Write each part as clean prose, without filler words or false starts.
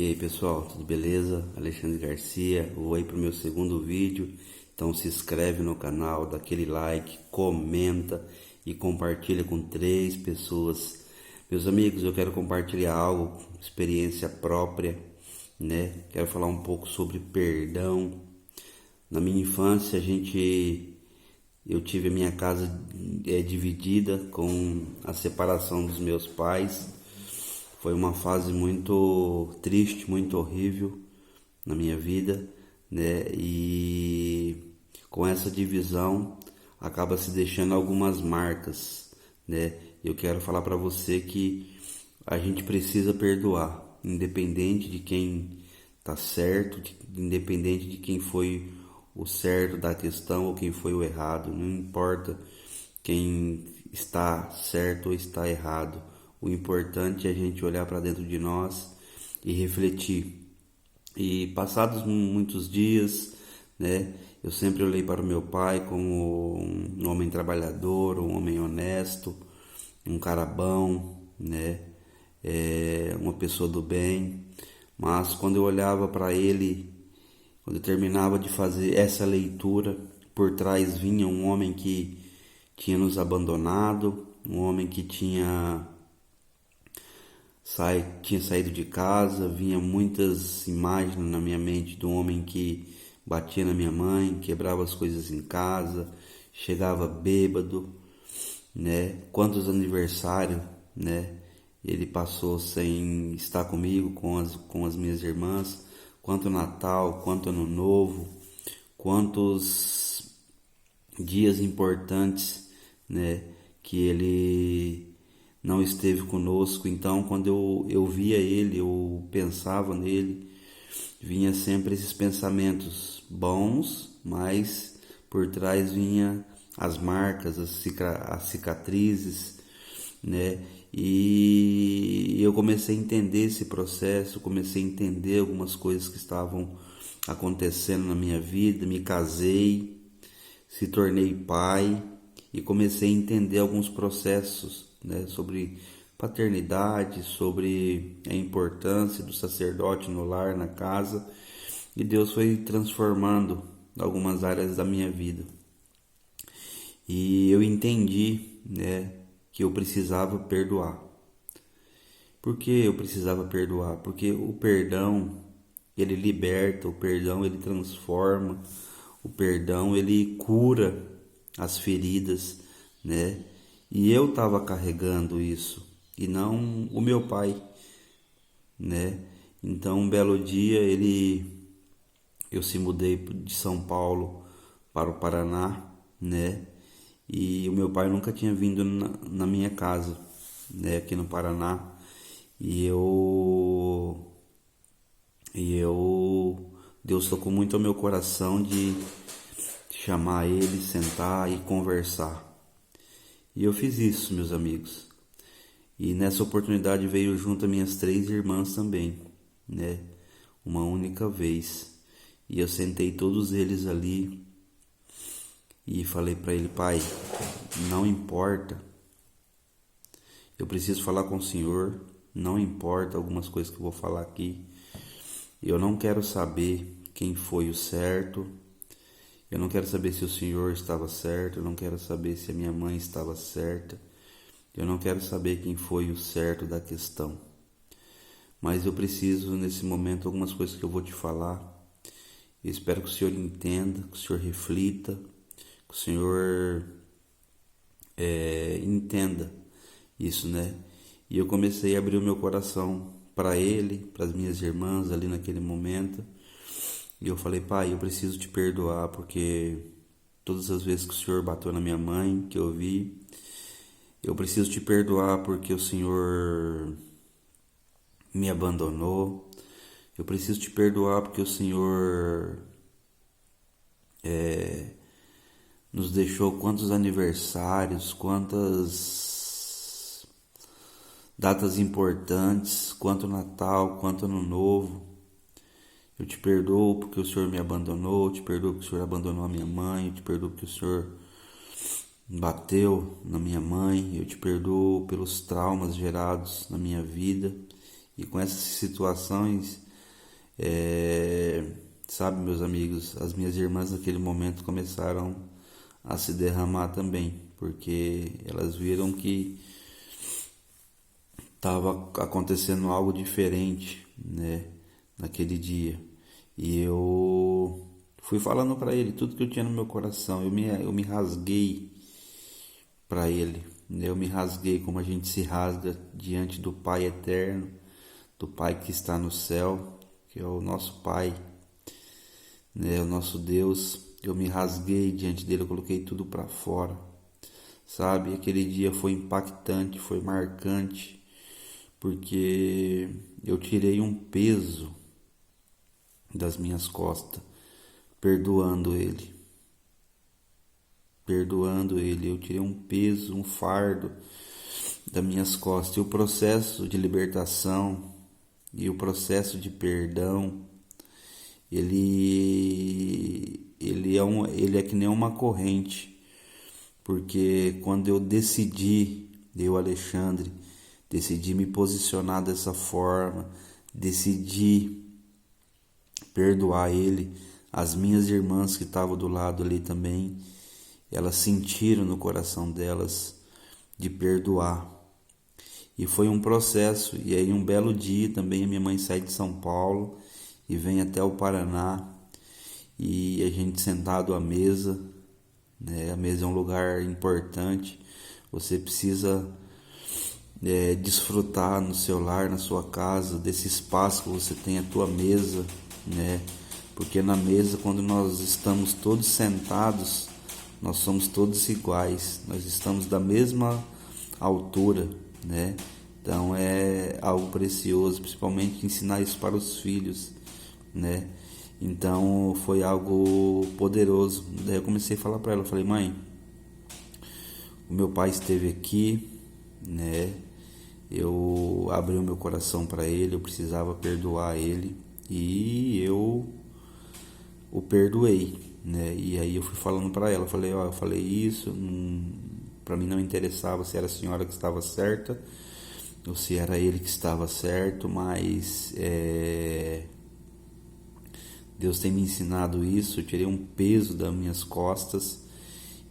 E aí pessoal, tudo beleza? Alexandre Garcia, vou aí pro meu segundo vídeo, então se inscreve no canal, dá aquele like, comenta e compartilha com 3 pessoas. Meus amigos, eu quero compartilhar algo, experiência própria, né? Quero falar um pouco sobre perdão. Na minha infância eu tive a minha casa dividida com a separação dos meus pais. Foi uma fase muito triste, muito horrível na minha vida, né? E com essa divisão acaba se deixando algumas marcas, né? Eu quero falar para você que a gente precisa perdoar, independente de quem tá certo, independente de quem foi o certo da questão ou quem foi o errado, não importa quem está certo ou está errado. O importante é a gente olhar para dentro de nós e refletir. E passados muitos dias, né, eu sempre olhei para o meu pai como um homem trabalhador, um homem honesto, um cara bom, né, uma pessoa do bem. Mas quando eu olhava para ele, quando eu terminava de fazer essa leitura, por trás vinha um homem que tinha nos abandonado, um homem que tinha saído de casa, vinha muitas imagens na minha mente de um homem que batia na minha mãe, quebrava as coisas em casa, chegava bêbado, né? Quantos aniversários, né? Ele passou sem estar comigo, com as minhas irmãs, quanto Natal, quanto Ano Novo, quantos dias importantes, né? Que ele não esteve conosco. Então quando eu via ele, eu pensava nele, vinha sempre esses pensamentos bons, mas por trás vinha as marcas, as cicatrizes, né? E eu comecei a entender esse processo, comecei a entender algumas coisas que estavam acontecendo na minha vida, me casei, se tornei pai e comecei a entender alguns processos, né, sobre paternidade, sobre a importância do sacerdote no lar, na casa, e Deus foi transformando algumas áreas da minha vida. E eu entendi, né, que eu precisava perdoar. Por que eu precisava perdoar? Porque o perdão, ele liberta, o perdão, ele transforma, o perdão, ele cura as feridas, né? E eu estava carregando isso, e não o meu pai, né? Então, um belo dia, eu se mudei de São Paulo para o Paraná, né? E o meu pai nunca tinha vindo na minha casa, né? Aqui no Paraná. E Deus tocou muito ao meu coração de chamar ele, sentar e conversar. E eu fiz isso, meus amigos. E nessa oportunidade veio junto as minhas 3 irmãs também, né? Uma única vez. E eu sentei todos eles ali e falei para ele: pai, não importa, eu preciso falar com o senhor, não importa algumas coisas que eu vou falar aqui. Eu não quero saber quem foi o certo, eu não quero saber se o senhor estava certo, eu não quero saber se a minha mãe estava certa, eu não quero saber quem foi o certo da questão. Mas eu preciso, nesse momento, algumas coisas que eu vou te falar. Eu espero que o senhor entenda, que o senhor reflita, que o senhor entenda isso, né? E eu comecei a abrir o meu coração para ele, para as minhas irmãs ali naquele momento. E eu falei: pai, eu preciso te perdoar porque todas as vezes que o senhor bateu na minha mãe, que eu vi, eu preciso te perdoar porque o senhor me abandonou. Eu preciso te perdoar porque o senhor nos deixou quantos aniversários, quantas datas importantes, quanto Natal, quanto Ano Novo. Eu te perdoo porque o Senhor me abandonou, eu te perdoo porque o Senhor abandonou a minha mãe, eu te perdoo porque o Senhor bateu na minha mãe, eu te perdoo pelos traumas gerados na minha vida. E com essas situações Sabe, meus amigos, as minhas irmãs naquele momento começaram a se derramar também, porque elas viram que estava acontecendo algo diferente, né, naquele dia. E eu fui falando para ele tudo que eu tinha no meu coração. Eu me rasguei para ele, né? Eu me rasguei como a gente se rasga diante do Pai eterno, do Pai que está no céu, que é o nosso Pai, né, o nosso Deus. Eu me rasguei diante dele, eu coloquei tudo para fora, sabe? Aquele dia foi impactante, foi marcante, porque eu tirei um peso das minhas costas, perdoando ele. Perdoando ele, eu tirei um peso, um fardo das minhas costas. E o processo de libertação e o processo de perdão, ele é que nem uma corrente, porque quando eu decidi, eu, Alexandre, decidi me posicionar dessa forma, decidi perdoar ele, as minhas irmãs que estavam do lado ali também, elas sentiram no coração delas de perdoar. E foi um processo, e aí um belo dia também a minha mãe sai de São Paulo e vem até o Paraná, e a gente sentado à mesa, né? A mesa é um lugar importante, você precisa desfrutar no seu lar, na sua casa, desse espaço que você tem a tua mesa, né? Porque na mesa, quando nós estamos todos sentados, nós somos todos iguais, nós estamos da mesma altura, né? Então é algo precioso, principalmente ensinar isso para os filhos, né? Então foi algo poderoso. Daí eu comecei a falar para ela, eu falei: mãe, o meu pai esteve aqui, né? Eu abri o meu coração para ele, eu precisava perdoar ele e eu o perdoei, né? E aí eu fui falando para ela, falei: ó, eu falei isso, para mim não interessava se era a senhora que estava certa ou se era ele que estava certo, mas Deus tem me ensinado isso. Eu tirei um peso das minhas costas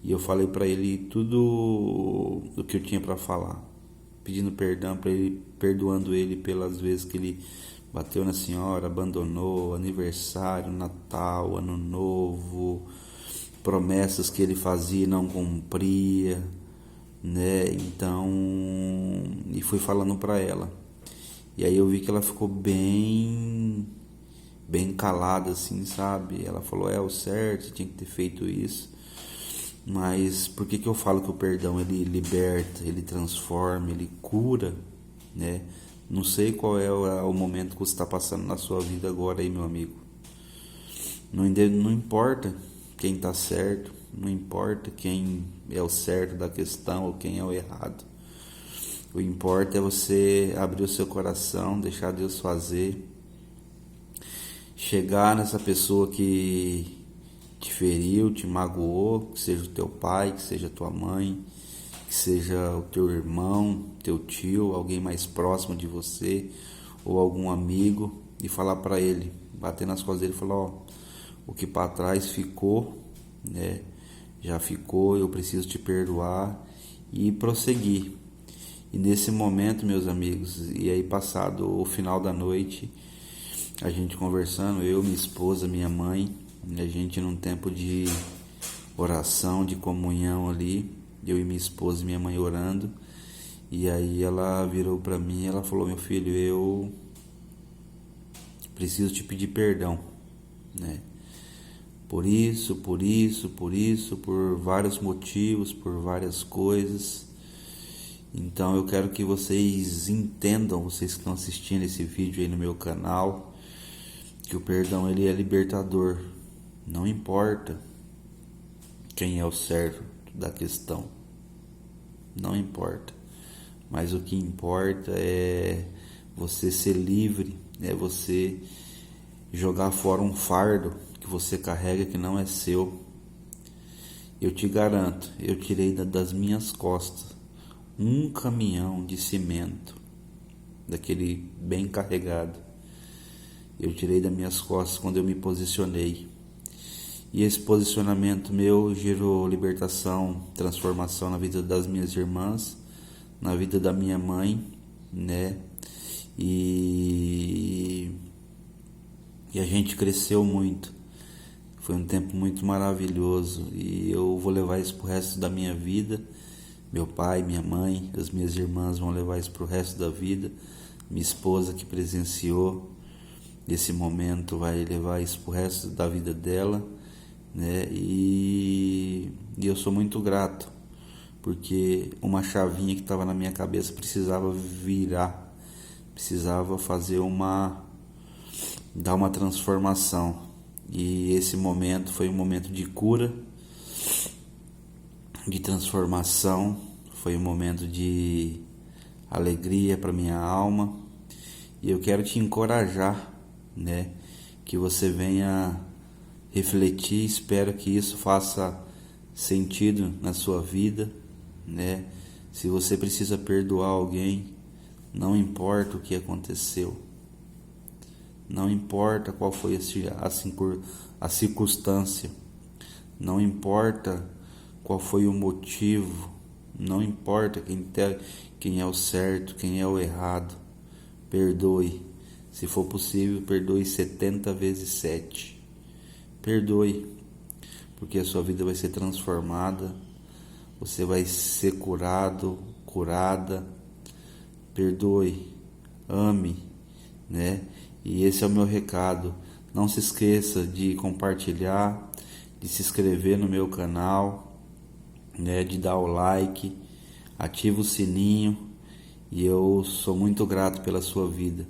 e eu falei para ele tudo o que eu tinha para falar, pedindo perdão para ele, perdoando ele pelas vezes que ele bateu na senhora, abandonou, aniversário, Natal, Ano Novo, promessas que ele fazia e não cumpria, né? Então, e fui falando para ela. E aí eu vi que ela ficou bem calada assim, sabe? Ela falou: o certo, você tinha que ter feito isso. Mas por que eu falo que o perdão ele liberta, ele transforma, ele cura, né? Não sei qual é o momento que você está passando na sua vida agora aí, meu amigo. Não importa quem está certo, não importa quem é o certo da questão ou quem é o errado. O importa é você abrir o seu coração, deixar Deus fazer, chegar nessa pessoa que te feriu, te magoou, que seja o teu pai, que seja a tua mãe, que seja o teu irmão, teu tio, alguém mais próximo de você ou algum amigo, e falar para ele, bater nas costas dele e falar: ó, o que para trás ficou, né? Já ficou, eu preciso te perdoar, e prosseguir. E nesse momento, meus amigos, e aí passado o final da noite, a gente conversando, eu, minha esposa, minha mãe, a gente num tempo de oração, de comunhão ali, eu e minha esposa e minha mãe orando, e aí ela virou para mim e ela falou: meu filho, eu preciso te pedir perdão, né? Por isso, por vários motivos, por várias coisas. Então eu quero que vocês entendam, vocês que estão assistindo esse vídeo aí no meu canal, que o perdão ele é libertador. Não importa quem é o certo da questão, não importa. Mas o que importa é você ser livre, é você jogar fora um fardo que você carrega que não é seu. Eu te garanto, eu tirei das minhas costas um caminhão de cimento, daquele bem carregado. eu tirei das minhas costas quando eu me posicionei. E esse posicionamento meu gerou libertação, transformação na vida das minhas irmãs, na vida da minha mãe, né? E a gente cresceu muito. Foi um tempo muito maravilhoso e eu vou levar isso pro resto da minha vida. Meu pai, minha mãe, as minhas irmãs vão levar isso pro resto da vida. Minha esposa que presenciou esse momento vai levar isso pro resto da vida dela, né? E eu sou muito grato, porque uma chavinha que estava na minha cabeça precisava virar, precisava dar uma transformação. E esse momento foi um momento de cura, de transformação, foi um momento de alegria para minha alma. E eu quero te encorajar, né, que você venha refletir. Espero que isso faça sentido na sua vida, né? Se você precisa perdoar alguém, não importa o que aconteceu, não importa qual foi a circunstância, não importa qual foi o motivo, não importa quem é o certo, quem é o errado, perdoe. Se for possível, perdoe 70 vezes 7. Perdoe, porque a sua vida vai ser transformada, você vai ser curado, curada. Perdoe, ame, né? E esse é o meu recado. Não se esqueça de compartilhar, de se inscrever no meu canal, né? De dar o like, ativa o sininho. E eu sou muito grato pela sua vida.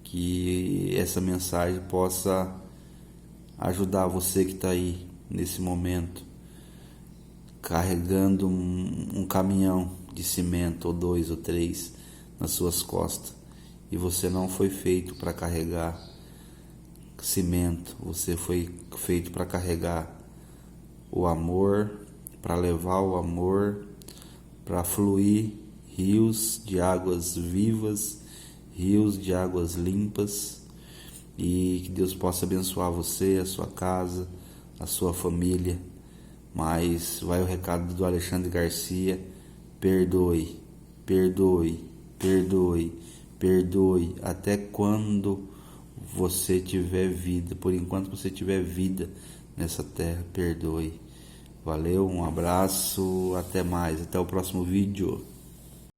Que essa mensagem possa ajudar você que está aí nesse momento, carregando um caminhão de cimento, ou 2 ou 3 nas suas costas. E você não foi feito para carregar cimento, você foi feito para carregar o amor, para levar o amor, para fluir rios de águas vivas, rios de águas limpas. E que Deus possa abençoar você, a sua casa, a sua família. Mas vai o recado do Alexandre Garcia: perdoe, perdoe, perdoe, perdoe, até quando você tiver vida. Por enquanto você tiver vida nessa terra, perdoe. Valeu, um abraço, até mais, até o próximo vídeo.